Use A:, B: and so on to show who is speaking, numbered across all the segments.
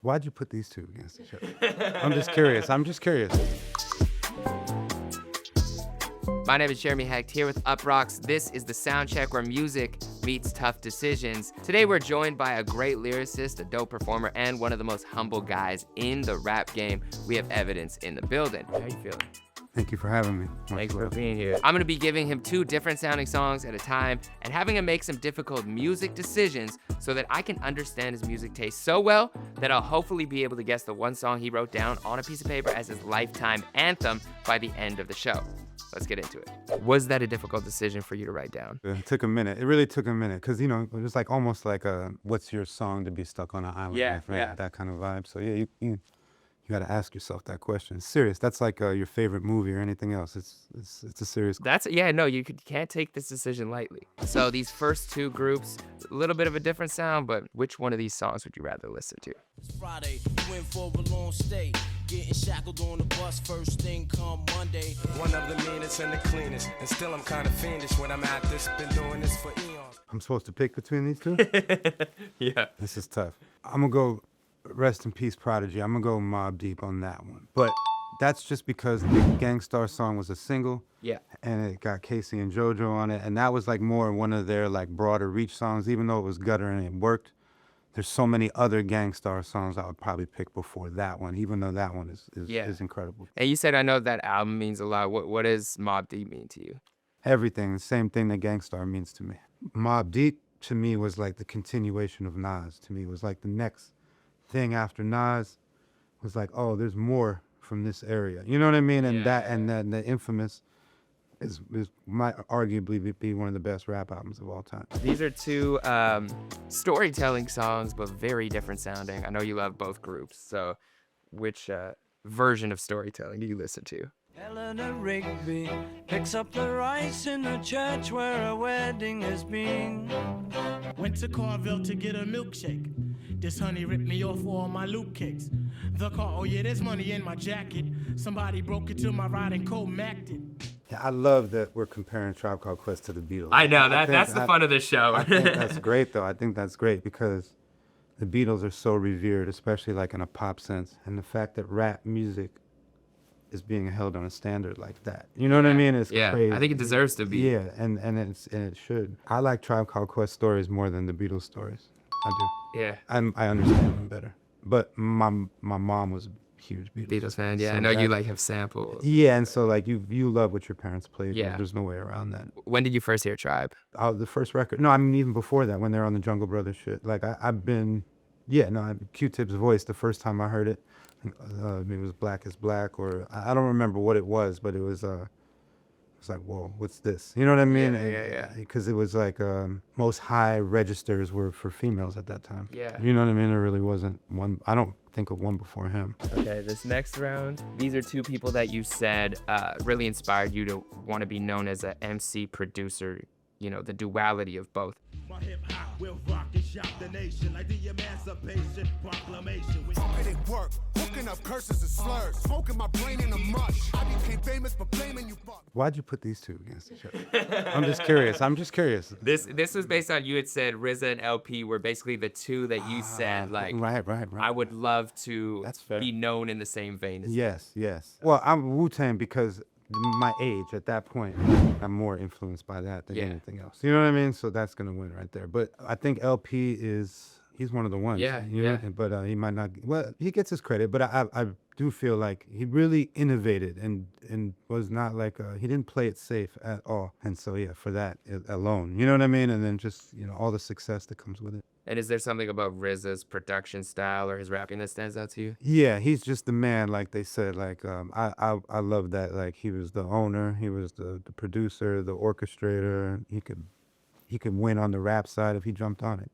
A: Why'd you put these two against each other? I'm just curious. I'm just curious.
B: My name is Jeremy Hecht here with UPROXX. This is the sound check where music meets tough decisions. Today we're joined by a great lyricist, a dope performer, and one of the most humble guys in the rap game. We have Evidence in the building. How you feeling?
A: Thank you for having me.
B: Thanks for being here. I'm gonna be giving him 2 different sounding songs at a time and having him make some difficult music decisions so that I can understand his music taste so well that I'll hopefully be able to guess the one song he wrote down on a piece of paper as his lifetime anthem by the end of the show. Let's get into it. Was that a difficult decision for you to write down?
A: It took a minute. It really took a minute because, it was like almost like a what's your song to be stuck on an island with, right?
B: Yeah.
A: That kind of vibe. So yeah, you got to ask yourself that question. It's serious. That's like your favorite movie or anything else. It's a serious.
B: You can't take this decision lightly. So these first 2 groups, a little bit of a different sound, but which one of these songs would you rather listen to?
C: It's Friday, you went for a long stay. Getting shackled on the bus, first thing come Monday.
D: One of the meanest and the cleanest, and still I'm kind of fiendish when I'm at this. Been doing this for eons.
A: I'm supposed to pick between these two?
B: Yeah.
A: This is tough. I'm going to go Rest in Peace Prodigy. I'm going to go Mobb Deep on that one. But that's just because the Gang Starr song was a single.
B: Yeah.
A: And it got Casey and JoJo on it. And that was like more one of their like broader reach songs, even though it was gutter and it worked. There's so many other Gang Starr songs I would probably pick before that one, even though that one is incredible.
B: And you said, I know that album means a lot. What does Mobb Deep mean to you?
A: Everything, the same thing that Gang Starr means to me. Mobb Deep to me was like the continuation of Nas. To me, it was like the next thing after Nas was like, oh, there's more from this area. You know what I mean? And then the Infamous might arguably be one of the best rap albums of all time.
B: These are 2 storytelling songs, but very different sounding. I know you love both groups, so which version of storytelling do you listen to?
E: Eleanor Rigby picks up the rice in the church where a wedding has been.
F: Went to Carville to get a milkshake. This honey ripped me off all my loot cakes. The car, oh yeah, there's money in my jacket. Somebody broke into my ride and co-macked it.
A: Yeah, I love that we're comparing Tribe Called Quest to the Beatles.
B: I know, that's the fun of this show.
A: I think that's great, though. I think that's great because the Beatles are so revered, especially like in a pop sense. And the fact that rap music is being held on a standard like that. You know what I mean? It's crazy.
B: I think it deserves to be.
A: Yeah, and it should. I like Tribe Called Quest stories more than the Beatles stories. I do.
B: Yeah.
A: I understand them better. But my mom was a huge
B: Beatles fan, yeah.
A: So
B: I know you like have samples.
A: Yeah, and so like you love what your parents played.
B: Yeah.
A: There's no way around that.
B: When did you first hear Tribe?
A: The first record. No, I mean even before that, when they were on the Jungle Brothers shit. Like I've been, Q-Tip's voice the first time I heard it. It was Black is Black, or I don't remember what it was, but it was like, whoa, what's this? You know what I mean?
B: Yeah.
A: Because it was like most high registers were for females at that time.
B: Yeah.
A: You know what I mean? There really wasn't one. I don't think of one before him.
B: Okay, this next round, these are 2 people that you said really inspired you to want to be known as a MC producer, the duality of both.
F: My hip hop will rock and shock the nation like the Emancipation Proclamation.
G: Pumping it work, hooking up curses and slurs, smoking my brain in a mush. I became famous for blaming you.
A: Why'd you put these 2 against each other? I'm just curious.
B: This was based on you had said RZA and LP were basically the 2 that you said like.
A: Right.
B: I would love to
A: That's fair.
B: be known in the same vein as.
A: Yes. Well, I'm Wu-Tang because my age at that point, I'm more influenced by that than anything else. You know what I mean? So that's gonna win right there. But I think LP he's one of the ones.
B: Yeah.
A: But he might not. Well, he gets his credit, but I do feel like he really innovated and was not like he didn't play it safe at all. And so for that alone, you know what I mean? And then just all the success that comes with it.
B: And is there something about RZA's production style or his rapping that stands out to you?
A: Yeah, he's just the man, like they said. Like I love that. Like he was the owner, he was the producer, the orchestrator. He could win on the rap side if he jumped on it.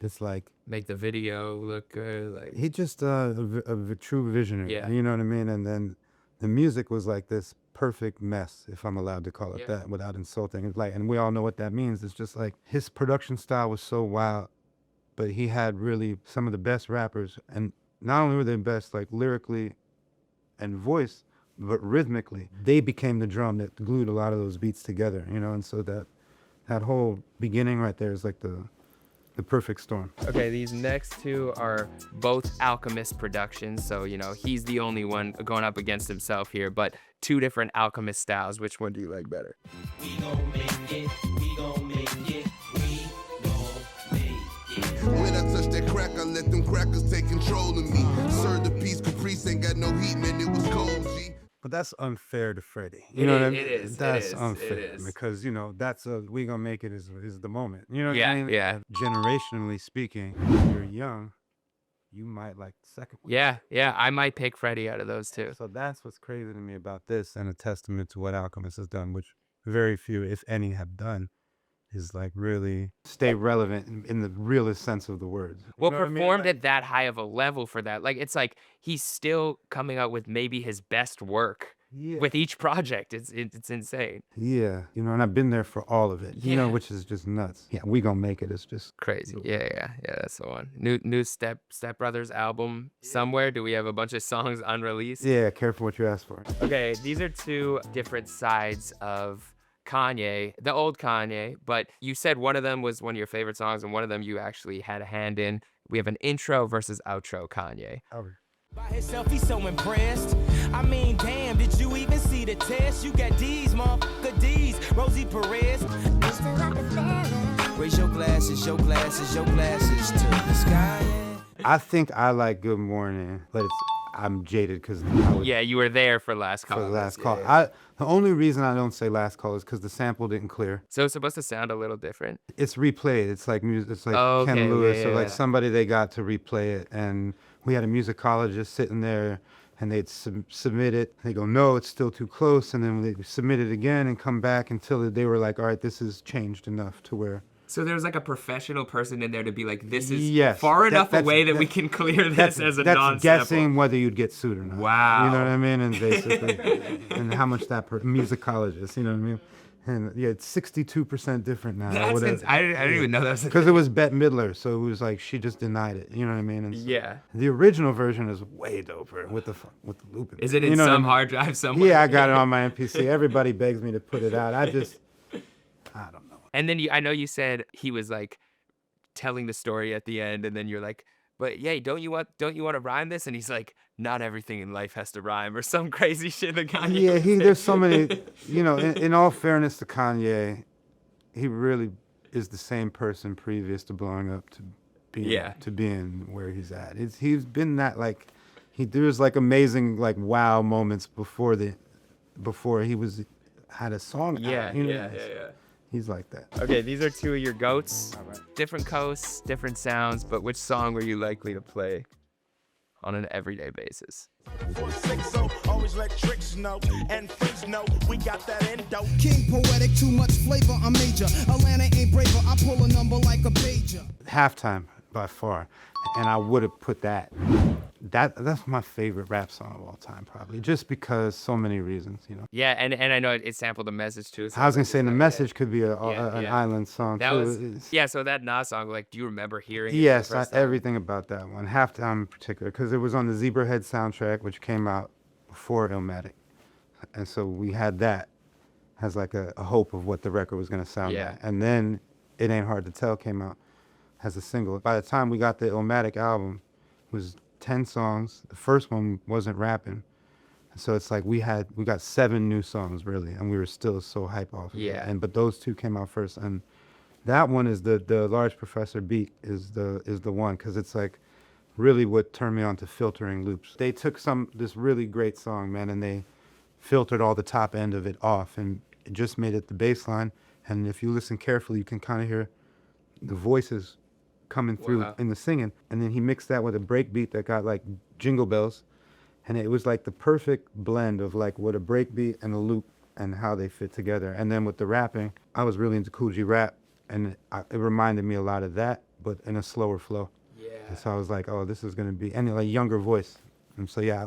A: Just like
B: make the video look good. Like
A: he just a true visionary.
B: Yeah.
A: You know what I mean? And then the music was like this perfect mess, if I'm allowed to call it that, without insulting. It's like, and we all know what that means. It's just like his production style was so wild. But he had really some of the best rappers, and not only were they best like lyrically and voice, but rhythmically. They became the drum that glued a lot of those beats together, and so that whole beginning right there is like the The perfect storm.
B: Okay, these next two are both Alchemist productions, so you know he's the only one going up against himself here, but two different Alchemist styles. Which one do you like better?
C: We gon' make it, we gon' make it, we gon' make it.
H: When I touch that crack, I let them crackers take control of me. Serve the peace, Caprice ain't got no heat, man, it was cold, G.
A: But that's unfair to Freddie. You know what I mean?
B: It is.
A: That's
B: it is,
A: unfair
B: it is.
A: because that's we gonna make it is the moment. You know what I mean?
B: Yeah.
A: Generationally speaking, if you're young, you might like the second one.
B: Yeah. I might pick Freddie out of those two.
A: So that's what's crazy to me about this, and a testament to what Alchemist has done, which very few, if any, have done, is like really stay relevant in the realest sense of the word.
B: Well,
A: You know what I mean?
B: performed
A: Like-
B: at that high of a level for that. Like, it's like he's still coming out with maybe his best work
A: Yeah.
B: with each project. It's insane.
A: Yeah, and I've been there for all of it,
B: Yeah.
A: which is just nuts. Yeah, we gonna make it. It's just
B: Crazy. Yeah, that's the one. New Step Brothers album somewhere. Do we have a bunch of songs unreleased?
A: yeah. Careful what you ask for.
B: Okay, these are two different sides of Kanye, the old Kanye, but you said one of them was one of your favorite songs and one of them you actually had a hand in. We have an intro versus outro Kanye.
C: By himself, he's so impressed. I mean, damn, did you even see the test? You got D's, motherfucker D's, Rosie Perez. Raise your glasses, your glasses, your glasses to the sky.
A: I think I like Good Morning, but I'm jaded because
B: Yeah, you were there for last call.
A: for the last
B: Yeah,
A: call.
B: yeah.
A: The only reason I don't say last call is because the sample didn't clear.
B: So it's supposed to sound a little different.
A: It's replayed. It's like music. It's like
B: Oh, okay,
A: Ken Lewis
B: yeah,
A: or like
B: yeah.
A: somebody they got to replay it, and we had a musicologist sitting there, and they'd submit it. They go, no, it's still too close, and then they submit it again and come back until they were like, all right, this is changed enough to where.
B: So there's like a professional person in there to be like, this is
A: Yes,
B: far enough
A: that's-
B: away that we can clear this
A: That's,
B: as a
A: that's
B: non-sample.
A: guessing whether you'd get sued or not.
B: Wow.
A: You know what I mean? And basically, and how much that musicologist, you know what I mean? And yeah, it's 62% different now.
B: That's I didn't even know that was a
A: Because it was Bette Midler, so it was like she just denied it. You know what I mean? And so
B: Yeah.
A: The original version is way doper with the loop.
B: Is it in
A: You know what I
B: some
A: mean?
B: hard drive somewhere?
A: Yeah, I got it on my MPC. Everybody begs me to put it out. I don't know.
B: And then I know you said he was like telling the story at the end, and then you're like, but yeah, don't you want to rhyme this? And he's like, not everything in life has to rhyme, or some crazy shit that Kanye.
A: Yeah,
B: would say.
A: there's so many. In all fairness to Kanye, he really is the same person previous to blowing up to being where he's at. He's been that like there's like amazing like wow moments before he had a song.
B: Yeah,
A: out, you know?
B: yeah.
A: He's like that.
B: Okay, these are two of your goats. Different coasts, different sounds, but which song were you likely to play on an everyday basis?
G: 460, always let tricks know and freaks know we got that endo.
I: King poetic, too much flavor, I'm major. Atlanta ain't braver, I pull a number like a pager.
A: Halftime by far, and I would have put that. That's my favorite rap song of all time, probably, just because so many reasons,
B: Yeah, and I know it sampled the message too. So
A: I was gonna say the message could be an
B: yeah.
A: island song
B: That
A: too.
B: was
A: It's-
B: so that Nas song. Like, do you remember hearing? it
A: Yes,
B: the first time?
A: everything about that one. Halftime in particular, because it was on the Zebrahead soundtrack, which came out before Illmatic, and so we had that as like a hope of what the record was gonna sound
B: Yeah.
A: like. And then It Ain't Hard to Tell came out as a single. By the time we got the Illmatic album, it was 10 songs. The first one wasn't rapping, so it's like we got 7 new songs really, and we were still so hype off of it.
B: Yeah.
A: But those 2 came out first, and that one is the Large Professor beat is the one, because it's like really what turned me on to filtering loops. They took this really great song, man, and they filtered all the top end of it off, and it just made it the bass line. And if you listen carefully, you can kind of hear the voices coming through in the singing. And then he mixed that with a break beat that got like jingle bells, and it was like the perfect blend of like what a break beat and a loop and how they fit together. And then with the rapping, I was really into Cool G rap, and it reminded me a lot of that, but in a slower flow.
B: Yeah.
A: And so I was like, oh, this is gonna be, and a younger voice. And so yeah,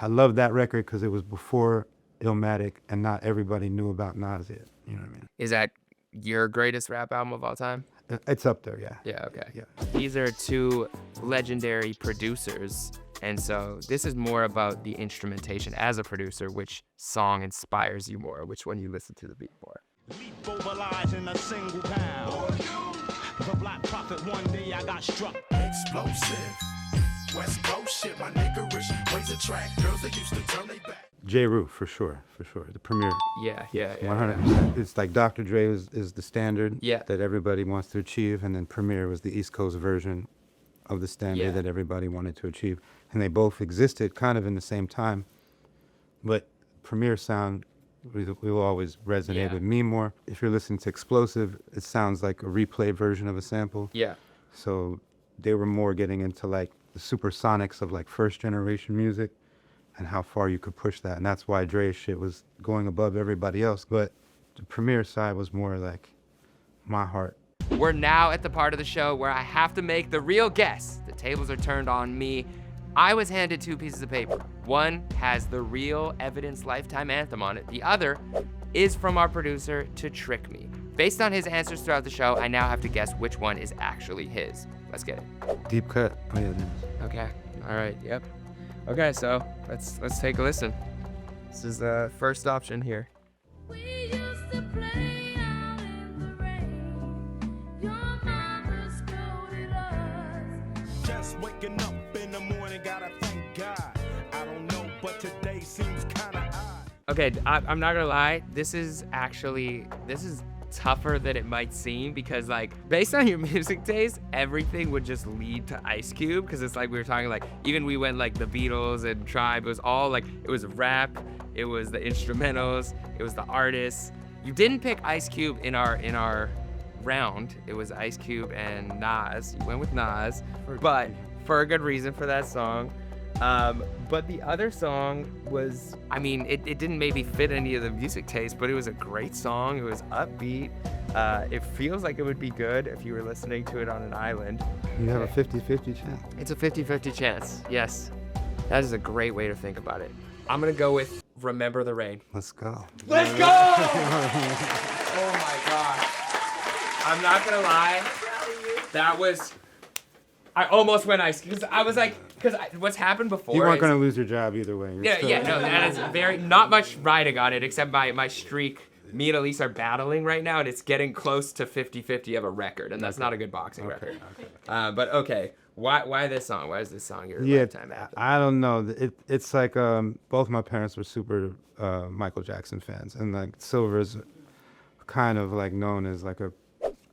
A: I love that record because it was before Illmatic, and not everybody knew about Nas yet. You know what I mean?
B: Is that your greatest rap album of all time?
A: It's up there, yeah.
B: Yeah. Okay.
A: Yeah.
B: These are two legendary producers, and so this is more about the instrumentation as a producer. Which song inspires you more? Which one you listen to the beat more?
G: Mobilizing a single pound.
C: The Black Prophet, one day I got struck.
D: Explosive. West Coast shit, my niggerish ways attract girls that used to turn they back.
A: J. Rue, for sure. The Premier.
B: Yeah.
A: 100%. It's like Dr. Dre is the standard
B: Yeah.
A: that everybody wants to achieve, and then Premier was the East Coast version of the standard
B: Yeah.
A: that everybody wanted to achieve. And they both existed kind of in the same time, but Premier sound will always resonate with me more. If you're listening to Explosive, it sounds like a replay version of a sample.
B: Yeah.
A: So they were more getting into like the supersonics of like first generation music and how far you could push that. And that's why Dre's shit was going above everybody else. But the Premier side was more like my heart.
B: We're now at the part of the show where I have to make the real guess. The tables are turned on me. I was handed 2 pieces of paper. One has the real Evidence Lifetime Anthem on it. The other is from our producer to trick me. Based on his answers throughout the show, I now have to guess which one is actually his. Let's get it.
A: Deep cut. Oh, yeah, it is.
B: Okay. All right. Yep. Okay. So let's take a listen. This is the first option here.
J: We used to play out in the rain. Your mama scolded us.
C: Just waking up in the morning, gotta thank God. I don't know, but today seems kinda odd.
B: Okay, I'm not gonna lie. This is tougher than it might seem because like based on your music taste, everything would just lead to Ice Cube because it's like we were talking like even we went like the Beatles and Tribe. It was all like it was rap, it was the instrumentals, it was the artists. You didn't pick Ice Cube in our round. It was Ice Cube and Nas. You went with Nas, but for a good reason for that song. But the other song was, I mean, it didn't maybe fit any of the music taste, but it was a great song. It was upbeat. It feels like it would be good if you were listening to it on an island.
A: You have a 50-50 chance.
B: It's a 50-50 chance, yes. That is a great way to think about it. I'm gonna go with Remember the Rain.
A: Let's go.
B: Let's go! Oh my God. I'm not gonna lie. That was, I almost went Ice, because I was like, because what's happened before
A: You weren't
B: is-
A: going to lose your job either way. You're still-
B: no, that is very, not much riding on it, except my streak. Me and Elise are battling right now, and it's getting close to 50-50 of a record, and that's not a good boxing record. But okay, why this song? Why is this song your lifetime anthem?
A: I don't know. It's like both my parents were super Michael Jackson fans, and like Silver's kind of like known as like a,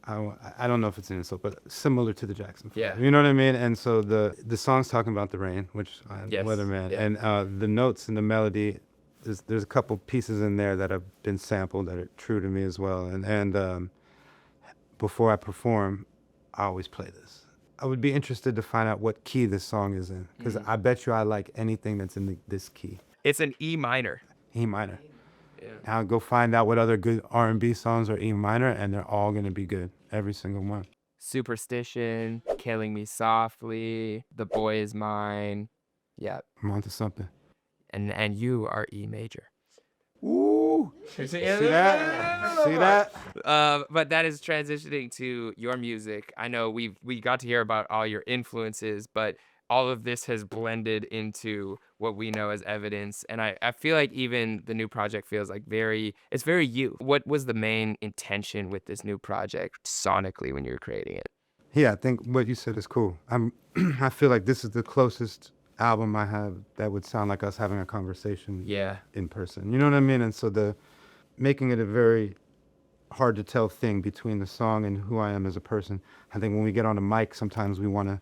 A: I don't know if it's an insult, but similar to the Jackson.
B: Yeah.
A: You know what I mean? And so the song's talking about the rain, which
B: Yes.
A: Weatherman,
B: Yeah.
A: and the notes and the melody. There's a couple pieces in there that have been sampled that are true to me as well. And before I perform, I always play this. I would be interested to find out what key this song is in, because I bet you I like anything that's in this key.
B: It's an E minor.
A: E minor.
B: Yeah.
A: Now go find out what other good R&B songs are E minor, and they're all gonna be good, every single one.
B: Superstition, Killing Me Softly, The Boy Is Mine. Yeah.
A: I'm onto something.
B: And you are E major.
A: Ooh. See that? See that?
B: But that is transitioning to your music. I know we got to hear about all your influences, but all of this has blended into what we know as Evidence. And I feel like even the new project feels like it's very you. What was the main intention with this new project sonically when you were creating it?
A: Yeah, I think what you said is cool. I feel like this is the closest album I have that would sound like us having a conversation in person. You know what I mean? And so making it a very hard to tell thing between the song and who I am as a person. I think when we get on a mic, sometimes we want to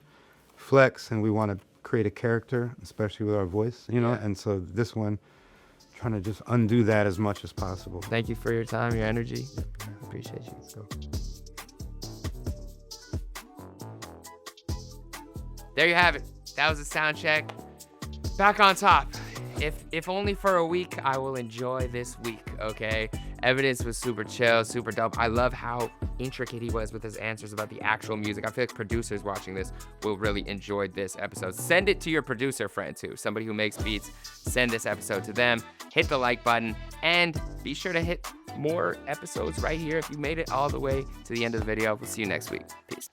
A: flex and we want to create a character, especially with our voice, you know? And so this one, trying to just undo that as much as possible.
B: Thank you for your time, your energy. Appreciate you. Let's go. There you have it. That was a sound check. Back on top. If only for a week, I will enjoy this week, okay? Evidence was super chill, super dope. I love how intricate he was with his answers about the actual music. I feel like producers watching this will really enjoy this episode. Send it to your producer friend too, somebody who makes beats. Send this episode to them. Hit the like button and be sure to hit more episodes right here if you made it all the way to the end of the video. We'll see you next week. Peace.